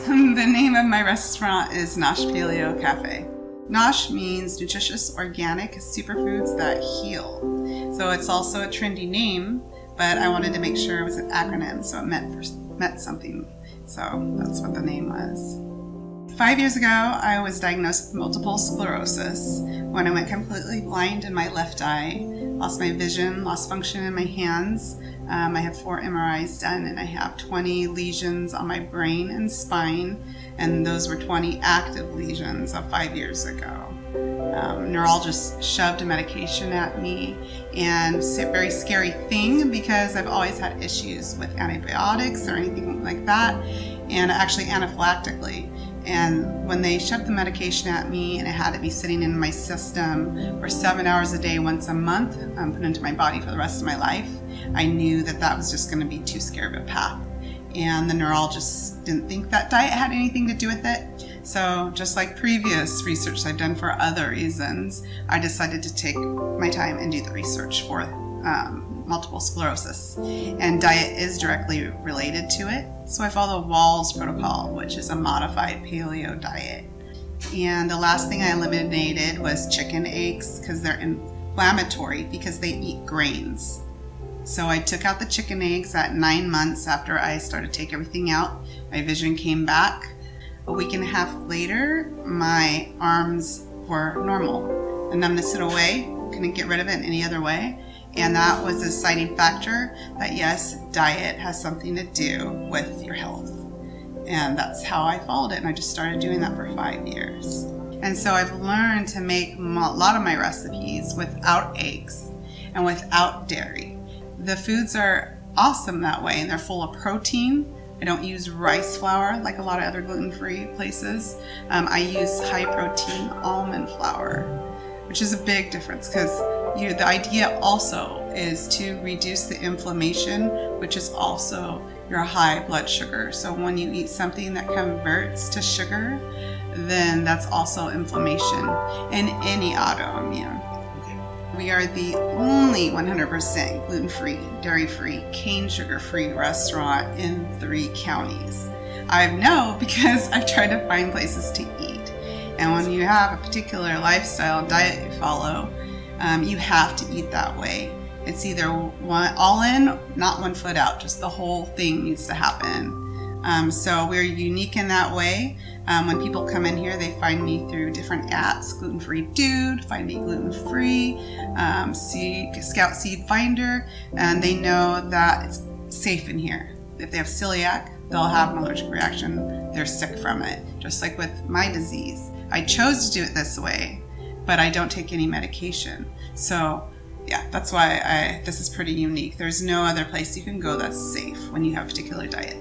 The name of my restaurant is Nosh Paleo Cafe. Nosh means nutritious organic superfoods that heal. So it's also a trendy name, but I wanted to make sure it was an acronym, so it meant something. So that's what the name was. 5 years ago, I was diagnosed with multiple sclerosis when I went completely blind in my left eye, lost my vision, lost function in my hands. I have 4 MRIs done, and I have 20 lesions on my brain and spine, and those were 20 active lesions of 5 years ago. Neurologist shoved a medication at me, and it's a very scary thing because I've always had issues with antibiotics or anything like that, and actually anaphylactically. And when they shoved the medication at me and it had to be sitting in my system for 7 hours a day once a month, put into my body for the rest of my life, I knew that that was just going to be too scary of a path. And the neurologist didn't think that diet had anything to do with it. So just like previous research I've done for other reasons, I decided to take my time and do the research for multiple sclerosis. And diet is directly related to it. So I follow the Walls protocol, which is a modified paleo diet. And the last thing I eliminated was chicken eggs because they're inflammatory because they eat grains. So I took out the chicken eggs at 9 months after I started to take everything out. My vision came back. A week and a half later, my arms were normal. The numbness went away, couldn't get rid of it any other way. And that was a deciding factor that yes, diet has something to do with your health. And that's how I followed it. And I just started doing that for 5 years. And so I've learned to make a lot of my recipes without eggs and without dairy. The foods are awesome that way, and they're full of protein. I don't use rice flour like a lot of other gluten-free places. I use high-protein almond flour, which is a big difference because the idea also is to reduce the inflammation, which is also your high blood sugar. So when you eat something that converts to sugar, then that's also inflammation in any autoimmune. We are the only 100% gluten-free, dairy-free, cane sugar-free restaurant in 3 counties. I know because I've tried to find places to eat. And when you have a particular lifestyle diet you follow, you have to eat that way. It's either one all in, not 1 foot out, just the whole thing needs to happen. So we're unique in that way. When people come in here, they find me through different apps. Gluten-free Dude, Find Me Gluten-Free, Scout Seed Finder, and they know that it's safe in here. If they have celiac, they'll have an allergic reaction. They're sick from it, just like with my disease. I chose to do it this way, but I don't take any medication. So yeah, that's why this is pretty unique. There's no other place you can go that's safe when you have a particular diet.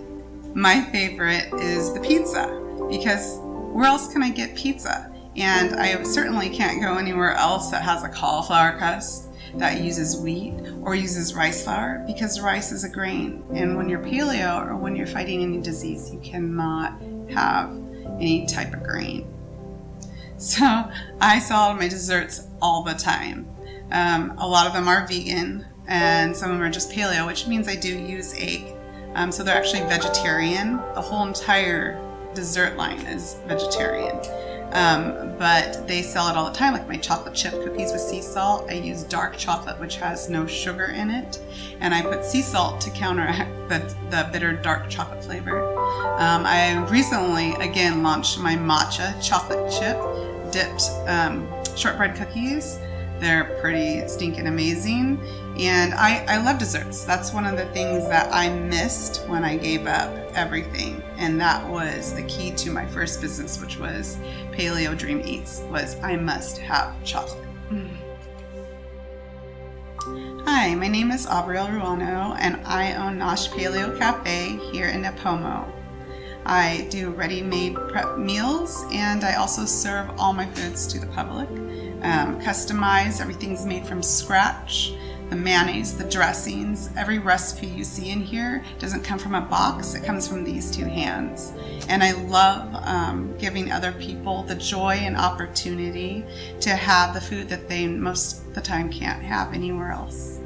My favorite is the pizza, because where else can I get pizza? And I certainly can't go anywhere else that has a cauliflower crust that uses wheat or uses rice flour, because rice is a grain. And when you're paleo or when you're fighting any disease, you cannot have any type of grain. So I sell my desserts all the time. A lot of them are vegan and some of them are just paleo, which means I do use egg. So they're actually vegetarian. The whole entire dessert line is vegetarian. But they sell it all the time, like my chocolate chip cookies with sea salt. I use dark chocolate, which has no sugar in it. And I put sea salt to counteract the bitter dark chocolate flavor. I recently, again, launched my matcha chocolate chip dipped shortbread cookies. They're pretty stinking amazing. And I love desserts. That's one of the things that I missed when I gave up everything. And that was the key to my first business, which was Paleo Dream Eats, was I must have chocolate. Hi, my name is Aubriel Ruano, and I own Nosh Paleo Cafe here in Napomo. I do ready-made prep meals, and I also serve all my foods to the public. Customized, everything's made from scratch. The mayonnaise, the dressings, every recipe you see in here doesn't come from a box, it comes from these 2 hands. And I love giving other people the joy and opportunity to have the food that they most of the time can't have anywhere else.